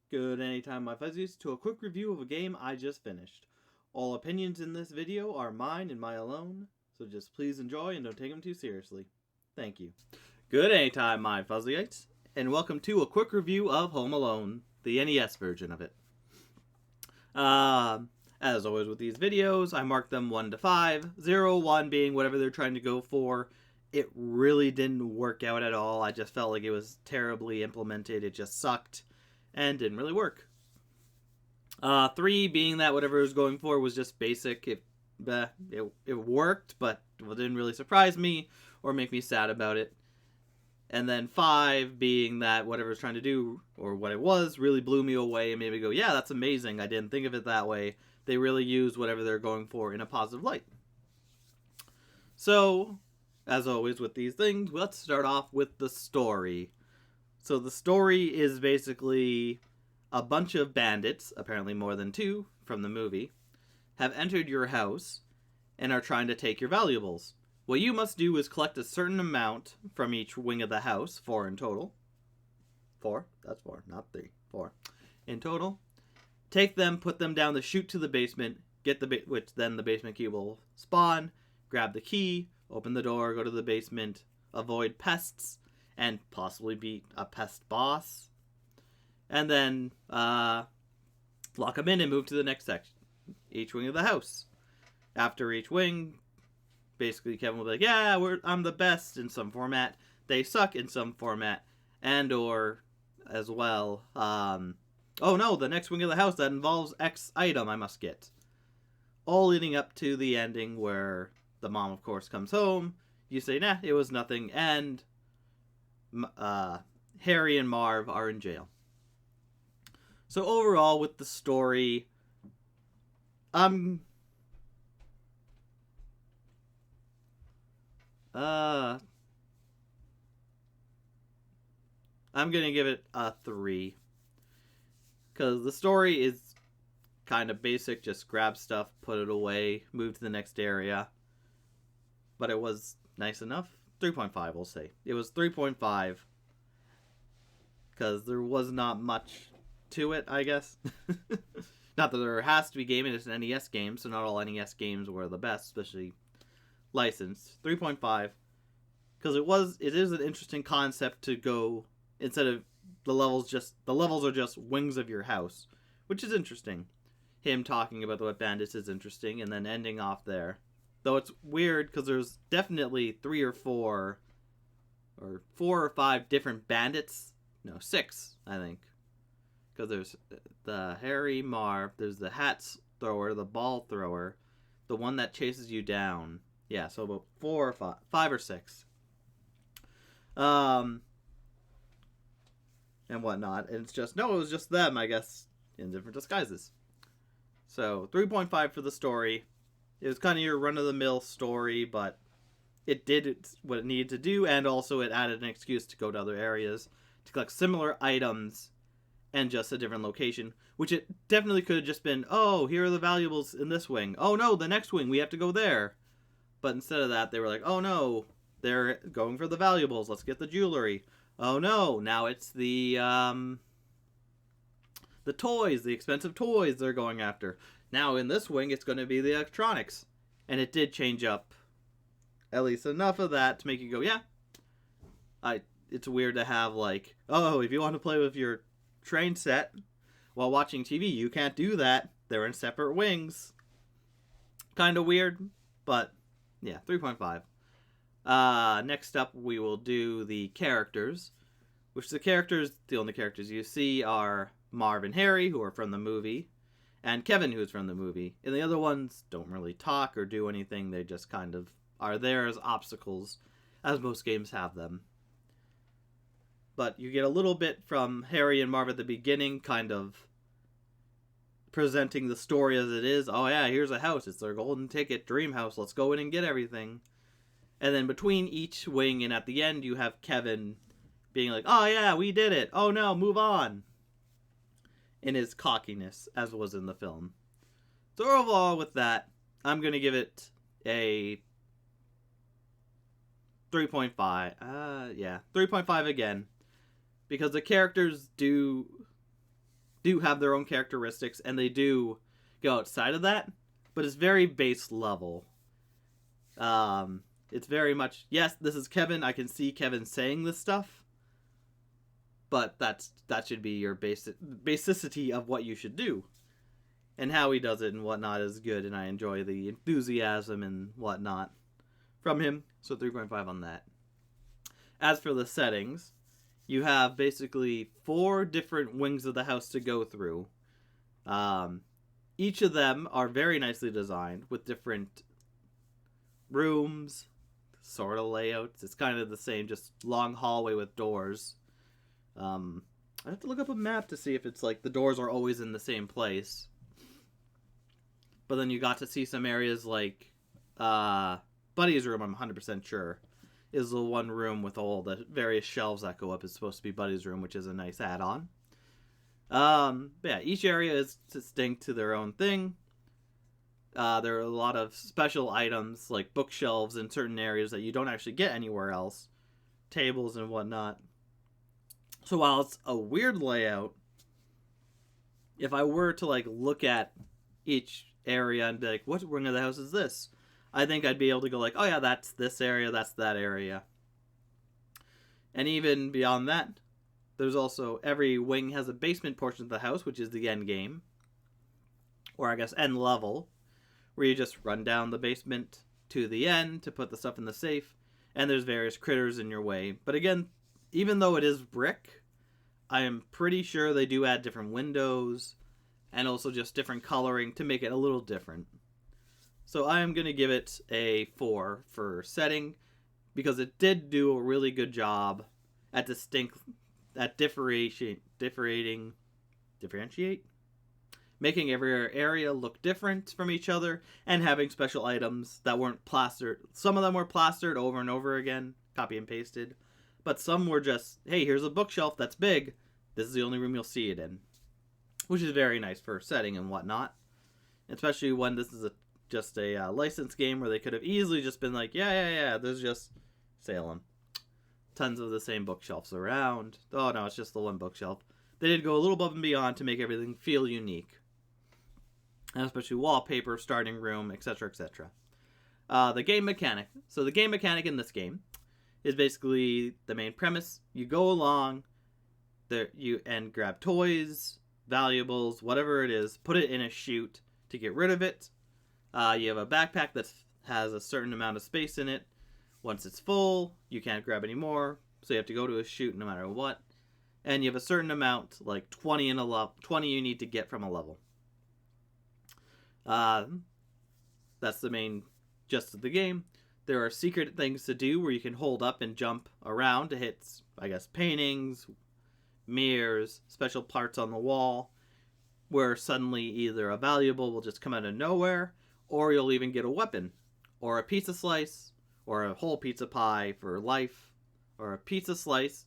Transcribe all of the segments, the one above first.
Good anytime, my fuzzies, to a quick review of a game I just finished. All opinions in this video are mine and mine alone, so just please enjoy and don't take them too seriously. Thank you. Good anytime, my fuzzyites, and welcome to a quick review of Home Alone, the NES version of it. As always with these videos, I mark them 1 to 5, 0, 1 being whatever they're trying to go for. It really didn't work out at all. I just felt like it was terribly implemented. It just sucked and didn't really work. 3 being that whatever it was going for was just basic. It worked, but it didn't really surprise me or make me sad about it. And then 5 being that whatever it was trying to do, or what it was, really blew me away and made me go, yeah, that's amazing. I didn't think of it that way. They really used whatever they're going for in a positive light. So, as always with these things, let's start off with the story. So the story is basically a bunch of bandits, apparently more than 2 from the movie, have entered your house and are trying to take your valuables. What you must do is collect a certain amount from each wing of the house, 4 in total. 4? That's 4, not 3. 4 in total. Take them, put them down the chute to the basement, which then the basement key will spawn, grab the key, open the door, go to the basement, avoid pests, and possibly beat a pest boss. And then lock them in and move to the next section. Each wing of the house. After each wing, basically Kevin will be like, yeah, I'm the best in some format. They suck in some format. And or, as well, oh no, the next wing of the house that involves X item I must get. All leading up to the ending where the mom, of course, comes home. You say, nah, it was nothing. And Harry and Marv are in jail. So overall, with the story, I'm gonna give it a 3. Because the story is kind of basic, just grab stuff, put it away, move to the next area. But it was nice enough. 3.5, we'll say. It was 3.5. Because there was not much to it, I guess. Not that there has to be gaming, it's an NES game, so not all NES games were the best, especially licensed. 3.5. Because it is an interesting concept to go, instead of the levels are just wings of your house, which is interesting. Him talking about what bandits is interesting, and then ending off there. Though it's weird because there's definitely 3 or 4 or 5 different bandits. No, 6, I think. Because there's the Harry Marv, there's the hat thrower, the ball thrower, the one that chases you down. Yeah, so about 4 or 5 or 6. And whatnot. And it's just, no, it was just them, I guess, in different disguises. So, 3.5 for the story. It was kind of your run-of-the-mill story, but it did what it needed to do, and also it added an excuse to go to other areas to collect similar items and just a different location, which it definitely could have just been, oh, here are the valuables in this wing. Oh, no, the next wing, we have to go there. But instead of that, they were like, oh, no, they're going for the valuables. Let's get the jewelry. Oh, no, now it's the toys, the expensive toys they're going after. Now in this wing, it's going to be the electronics. And it did change up at least enough of that to make you go, yeah. It's weird to have like, oh, if you want to play with your train set while watching TV, you can't do that. They're in separate wings. Kind of weird, but yeah, 3.5. Next up, we will do the characters, which the only characters you see are Marv and Harry, who are from the movie, and Kevin, who is from the movie. And the other ones don't really talk or do anything. They just kind of are there as obstacles, as most games have them. But you get a little bit from Harry and Marv at the beginning, kind of presenting the story as it is. Oh yeah, here's a house. It's their golden ticket, dream house. Let's go in and get everything. And then between each wing and at the end, you have Kevin being like, oh yeah, we did it. Oh no, move on. In his cockiness, as was in the film. So overall with that, I'm going to give it a 3.5. 3.5 again. Because the characters do do have their own characteristics, and they do go outside of that, but it's very base level. It's very much, yes, this is Kevin. I can see Kevin saying this stuff, but that should be your basicity of what you should do. And how he does it and whatnot is good, and I enjoy the enthusiasm and whatnot from him. So 3.5 on that. As for the settings, you have basically 4 different wings of the house to go through. Each of them are very nicely designed with different rooms, sort of layouts. It's kind of the same, just long hallway with doors. I have to look up a map to see if it's like the doors are always in the same place. But then you got to see some areas like Buddy's room, I'm 100% sure, is the one room with all the various shelves that go up. Is supposed to be Buddy's room, which is a nice add-on. But yeah, each area is distinct to their own thing. There are a lot of special items like bookshelves in certain areas that you don't actually get anywhere else. Tables and whatnot. So while it's a weird layout, if I were to like look at each area and be like, what wing of the house is this? I think I'd be able to go like, oh yeah, that's this area, that's that area. And even beyond that, there's also, every wing has a basement portion of the house, which is the end game. Or I guess end level, where you just run down the basement to the end to put the stuff in the safe. And there's various critters in your way. But again, even though it is brick, I am pretty sure they do add different windows and also just different coloring to make it a little different. So I am going to give it a 4 for setting, because it did do a really good job at differentiate, making every area look different from each other, and having special items that weren't plastered. Some of them were plastered over and over again, copy and pasted, but some were just, hey, here's a bookshelf that's big, this is the only room you'll see it in, which is very nice for setting and whatnot, especially when this is just a licensed game where they could have easily just been like, yeah, there's just Salem. Tons of the same bookshelves around. Oh no, it's just the one bookshelf. They did go a little above and beyond to make everything feel unique. And especially wallpaper, starting room, etc., etc. The game mechanic. So the game mechanic in this game is basically the main premise. You go along there, and grab toys, valuables, whatever it is, put it in a chute to get rid of it. You have a backpack that has a certain amount of space in it. Once it's full, you can't grab any more, so you have to go to a chute no matter what. And you have a certain amount, like 20 in a level, 20 you need to get from a level. That's the main gist of the game. There are secret things to do where you can hold up and jump around to hit, I guess, paintings, mirrors, special parts on the wall, where suddenly either a valuable will just come out of nowhere, or you'll even get a weapon, or a pizza slice, or a whole pizza pie for life, or a pizza slice.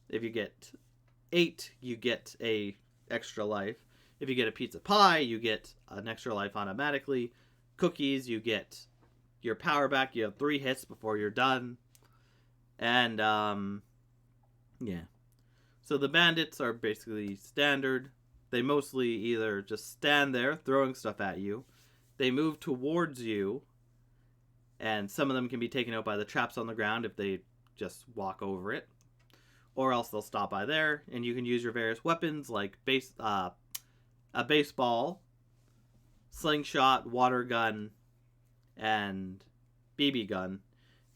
If you get 8, you get a extra life. If you get a pizza pie, you get an extra life automatically. Cookies, you get your power back. You have 3 hits before you're done. And, yeah. So the bandits are basically standard. They mostly either just stand there throwing stuff at you. They move towards you, and some of them can be taken out by the traps on the ground if they just walk over it. Or else they'll stop by there, and you can use your various weapons like a baseball, slingshot, water gun, and BB gun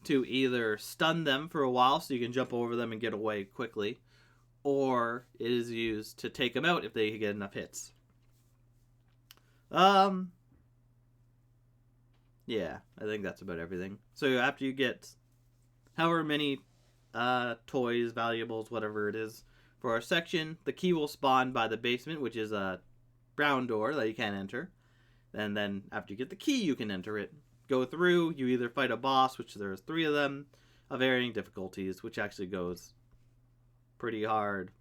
to either stun them for a while so you can jump over them and get away quickly, or it is used to take them out if they get enough hits. Yeah, I think that's about everything. So after you get however many toys, valuables, whatever it is for our section, the key will spawn by the basement, which is a brown door that you can't enter. And then after you get the key, you can enter it. Go through, you either fight a boss, which there's 3 of them, of varying difficulties, which actually goes pretty hard,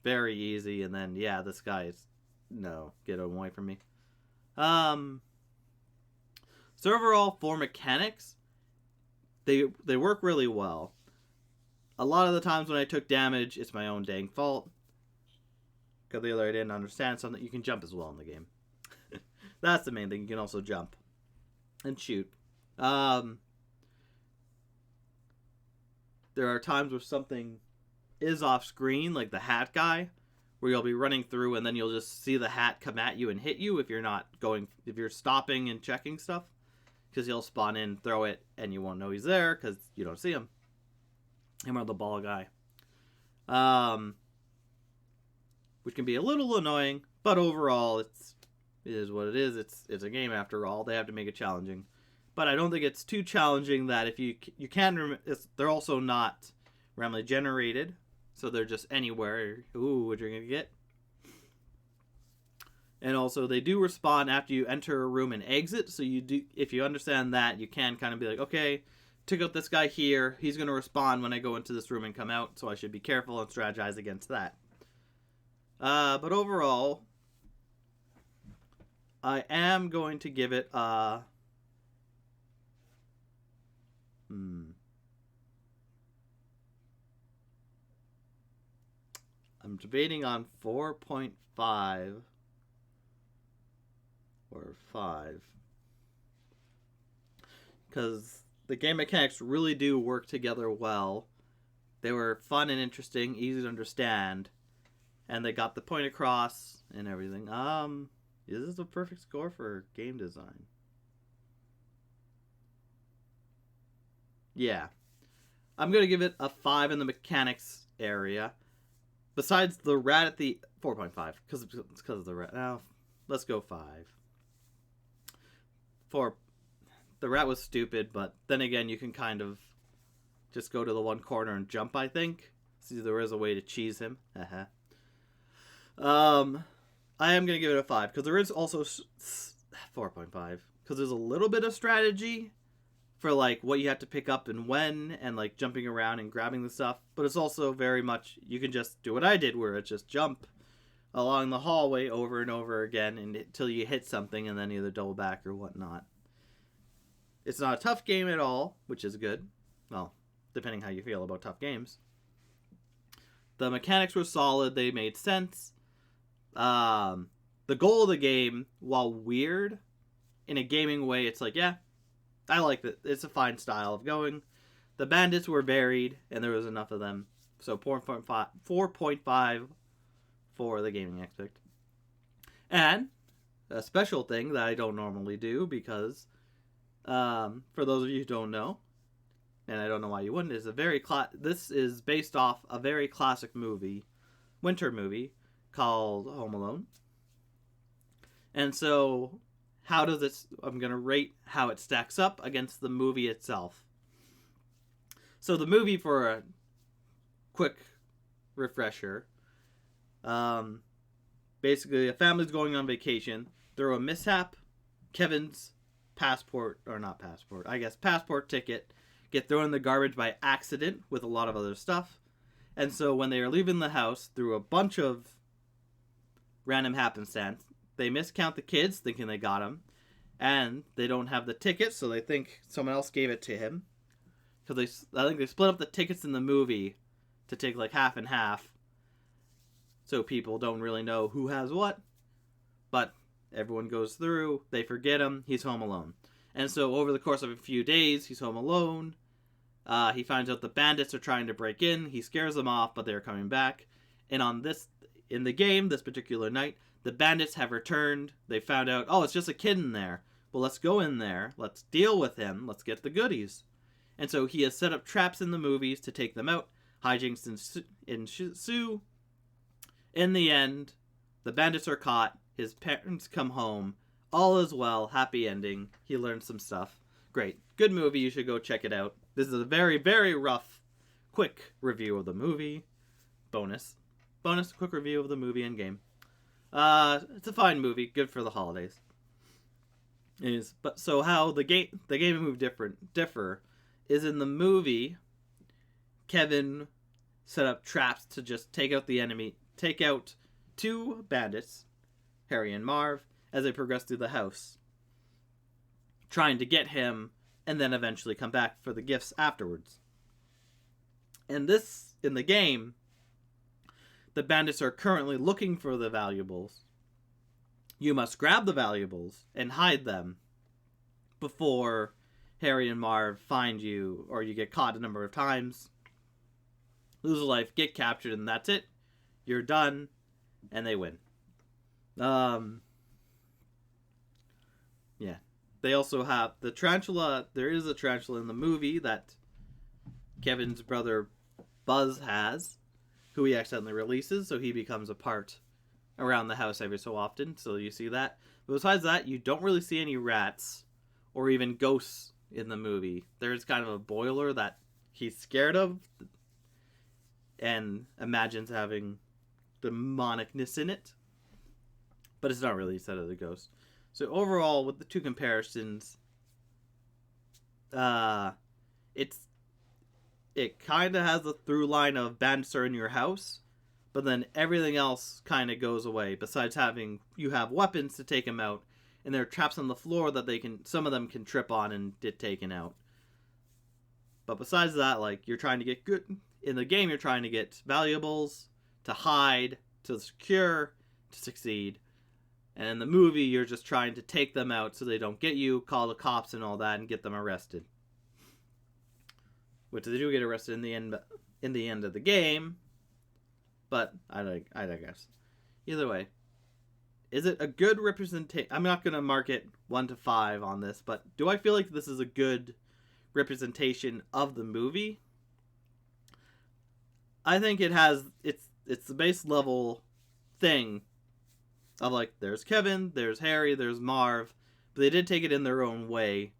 very easy, and then, yeah, this guy is, no, get him away from me. So overall, for mechanics, they work really well. A lot of the times when I took damage, it's my own dang fault. because the other didn't understand something. You can jump as well in the game. That's the main thing. You can also jump and shoot. There are times where something is off screen, like the hat guy, where you'll be running through and then you'll just see the hat come at you and hit you if you're stopping and checking stuff, because he'll spawn in, throw it, and you won't know he's there because you don't see him. Him or the ball guy. Which can be a little annoying, but overall it is what it is. It's a game after all. They have to make it challenging. But I don't think it's too challenging that if you can, they're also not randomly generated, so they're just anywhere. Ooh, what you're gonna get. And also they do respawn after you enter a room and exit, so you do, if you understand that, you can kind of be like, okay, took out this guy here, he's gonna respawn when I go into this room and come out, so I should be careful and strategize against that. But overall, I am going to give it a I'm debating on 4.5 or 5. Because the game mechanics really do work together well. They were fun and interesting, easy to understand, and they got the point across and everything. Is this the perfect score for game design? Yeah. I'm going to give it a 5 in the mechanics area. Besides the rat at the 4.5, because it's because of the rat. Now, let's go 5. 4. The rat was stupid, but then again, you can kind of just go to the one corner and jump, I think. See, there is a way to cheese him. I am going to give it a 5, because there is also 4.5, because there's a little bit of strategy for like what you have to pick up and when, and like jumping around and grabbing the stuff, but it's also very much, you can just do what I did, where it's just jump along the hallway over and over again until you hit something and then either double back or whatnot. It's not a tough game at all, which is good. Well, depending how you feel about tough games. The mechanics were solid, they made sense. The goal of the game, while weird, in a gaming way, it's like, yeah, I like that. It's a fine style of going. The bandits were varied, and there was enough of them. So 4.5 for the gaming aspect. And a special thing that I don't normally do, because for those of you who don't know, and I don't know why you wouldn't, this is based off a very classic movie, winter movie, called Home Alone. And so how does it, I'm going to rate how it stacks up against the movie itself. So the movie, for a quick refresher, basically a family's going on vacation. Through a mishap, Kevin's passport ticket get thrown in the garbage by accident with a lot of other stuff. And so when they are leaving the house, through a bunch of random happenstance, they miscount the kids, thinking they got him, and they don't have the tickets, so they think someone else gave it to him. Because I think they split up the tickets in the movie to take like half and half, so people don't really know who has what. But everyone goes through, they forget him, he's home alone. And so over the course of a few days, he's home alone. He finds out the bandits are trying to break in, he scares them off, but they're coming back. And in the game, this particular night, the bandits have returned. They found out, oh, it's just a kid in there. Well, let's go in there. Let's deal with him. Let's get the goodies. And so he has set up traps in the movies to take them out. Hijinks ensue. In the end, the bandits are caught. His parents come home. All is well. Happy ending. He learned some stuff. Great. Good movie. You should go check it out. This is a very, very rough, quick review of the movie. Bonus, quick review of the movie and game. It's a fine movie, good for the holidays. But so how the game and movie differ is, in the movie, Kevin set up traps to just take out 2 bandits, Harry and Marv, as they progress through the house, trying to get him, and then eventually come back for the gifts afterwards. And in the game, the bandits are currently looking for the valuables, you must grab the valuables and hide them before Harry and Marv find you, or you get caught a number of times, lose a life, get captured, and that's it. You're done, and they win. Yeah. They also have the tarantula. There is a tarantula in the movie that Kevin's brother Buzz has, who he accidentally releases, so he becomes a part around the house every so often, so you see that. But besides that, you don't really see any rats or even ghosts in the movie. There's kind of a boiler that he's scared of and imagines having demonicness in it, but it's not really said as a ghost. So overall, with the two comparisons, it kind of has a through line of bandits are in your house, but then everything else kind of goes away. Besides you have weapons to take them out, and there are traps on the floor that some of them can trip on and get taken out. But besides that, like, you're trying to get good in the game. You're trying to get valuables to hide, to secure, to succeed. And in the movie, you're just trying to take them out so they don't get you, call the cops and all that, and get them arrested. Which they do get arrested in the end of the game. But I digress. Either way, is it a good representation? I'm not going to mark it 1 to 5 on this, but do I feel like this is a good representation of the movie? I think it has it's the base level thing of, like, there's Kevin, there's Harry, there's Marv, but they did take it in their own way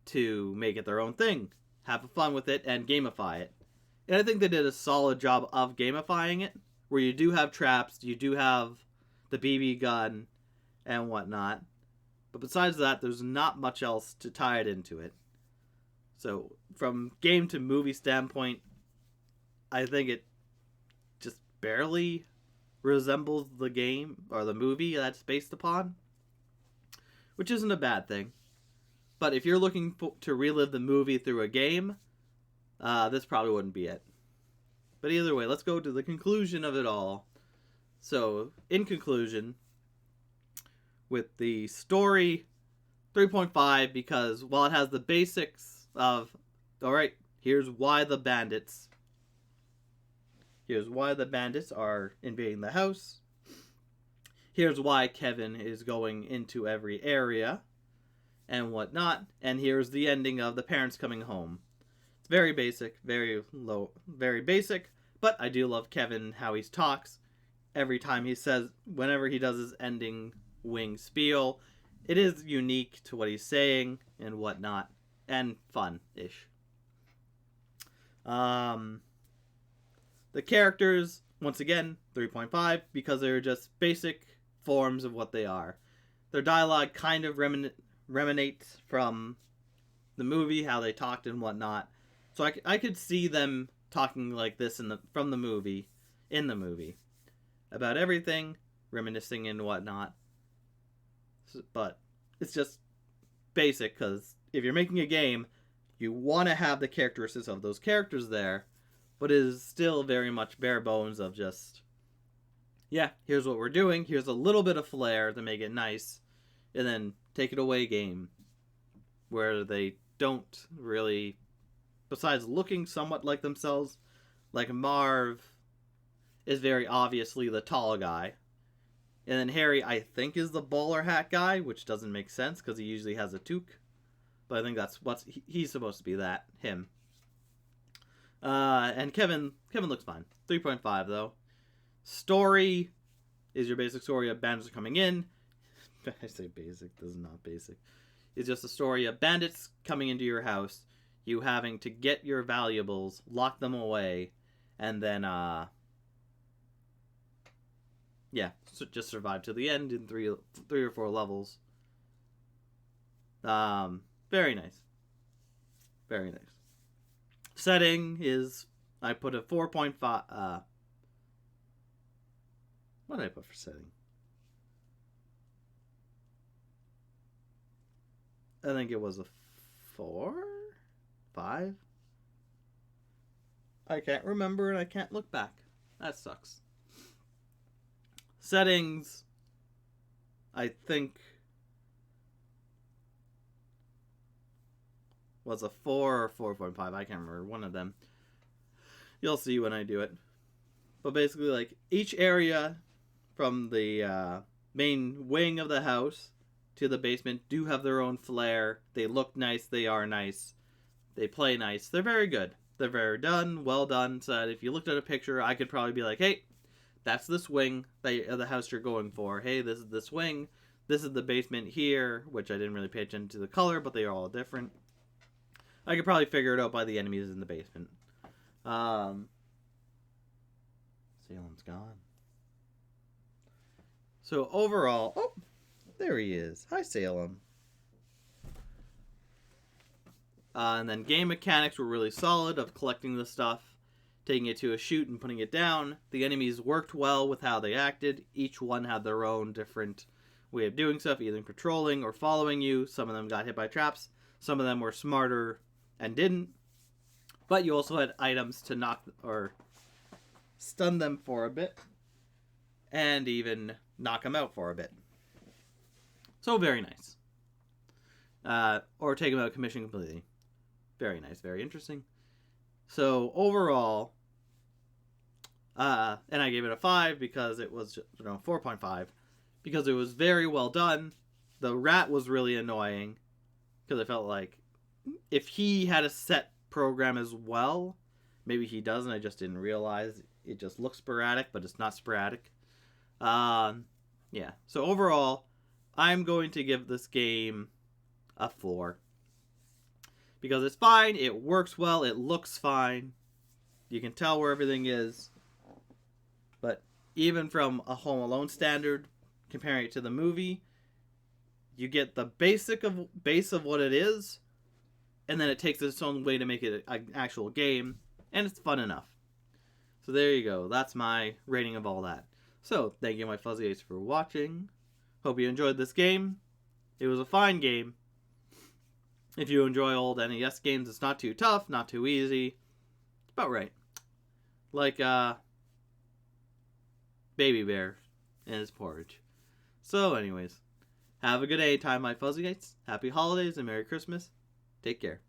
to make it their own thing, have fun with it, and gamify it. And I think they did a solid job of gamifying it, where you do have traps, you do have the BB gun and whatnot, but besides that, there's not much else to tie it into it. So from game to movie standpoint, I think it just barely resembles the game or the movie that's based upon, which isn't a bad thing. But if you're looking to relive the movie through a game, this probably wouldn't be it. But either way, let's go to the conclusion of it all. So, in conclusion, with the story, 3.5, because while it has the basics of, alright, here's why the bandits are invading the house. Here's why Kevin is going into every area and whatnot. And here's the ending of the parents coming home. It's very basic, very low, very basic. But I do love Kevin, how he talks. Every time he says, whenever he does his ending wing spiel, it is unique to what he's saying and whatnot. And fun-ish. The characters, once again, 3.5, because they're just basic forms of what they are. Their dialogue kind of remanates from the movie, how they talked and whatnot. So I could see them talking like this in the movie, about everything, reminiscing and whatnot. But it's just basic, because if you're making a game, you want to have the characteristics of those characters there, but it is still very much bare bones of just, yeah, here's what we're doing, here's a little bit of flair to make it nice, and then take it away game, where they don't really, besides looking somewhat like themselves, like Marv is very obviously the tall guy, and then Harry, I think, is the bowler hat guy, which doesn't make sense because he usually has a toque, but I think that's he's supposed to be him. And Kevin looks fine. 3.5 though. Story is your basic story of bandits coming in. I say basic, this is not basic. It's just a story of bandits coming into your house, you having to get your valuables, lock them away, and then just survive to the end in three or four levels. Very nice. Very nice. Setting is, I put a 4.5, what did I put for setting? I think it was a 4? 5? I can't remember and I can't look back. That sucks. settings, I think, was a 4 or 4.5. I can't remember. One of them. You'll see when I do it. But basically, like, each area from the main wing of the house to the basement do have their own flair. They look nice. They are nice. They play nice. They're very good. They're very done. Well done. So that if you looked at a picture, I could probably be like, hey, that's this wing of the house you're going for. Hey, this is this wing. This is the basement here, which I didn't really pay attention to the color, but they are all different. I could probably figure it out by the enemies in the basement. Salem's gone. So overall, oh, there he is. Hi, Salem. And then game mechanics were really solid of collecting the stuff, taking it to a chute and putting it down. The enemies worked well with how they acted. Each one had their own different way of doing stuff, either patrolling or following you. Some of them got hit by traps. Some of them were smarter and didn't. But you also had items to knock or stun them for a bit. And even knock them out for a bit. So very nice. Or take them out of commission completely. Very nice, very interesting. So overall, and I gave it a 5 because it was, 4.5, because it was very well done. The rat was really annoying because I felt like if he had a set program as well, maybe he doesn't. I just didn't realize. It just looks sporadic, but it's not sporadic. Yeah. So overall, I'm going to give this game a 4. Because it's fine, it works well, it looks fine. You can tell where everything is. But even from a Home Alone standard, comparing it to the movie, you get the base of what it is, and then it takes its own way to make it an actual game, and it's fun enough. So there you go. That's my rating of all that. So, thank you, my Fuzzy Ace, for watching. Hope you enjoyed this game. It was a fine game. If you enjoy old NES games, it's not too tough, not too easy. It's about right. Like, Baby Bear and his porridge. So, anyways, have a good day time, my Fuzzy Gates. Happy holidays and Merry Christmas. Take care.